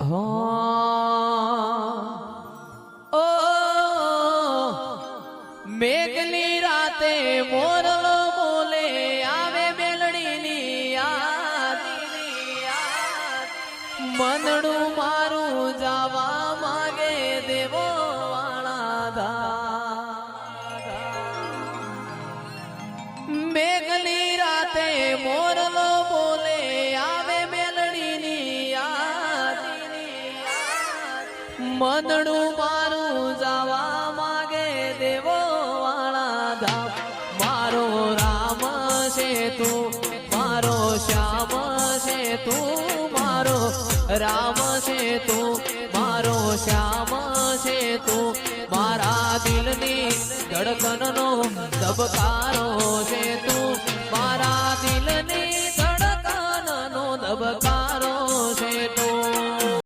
ઓ મેઘની રાતે મોરલો બોલે આવે મેલડીની યાદ મનડું મારું જાવા માગે દેવો વાળા ધા મેઘની રાતે મોરલો બોલે આવે મેલડીની યાદ મનડું મારું જાવા માગે દેવો વાળા ધા મારો રામ છે તું મારો શ્યામ છે તું મારો રામ છે તું મારો શ્યામ છે તું મારા દિલની ધડકનનો ધબકારો છે તું મારા દિલની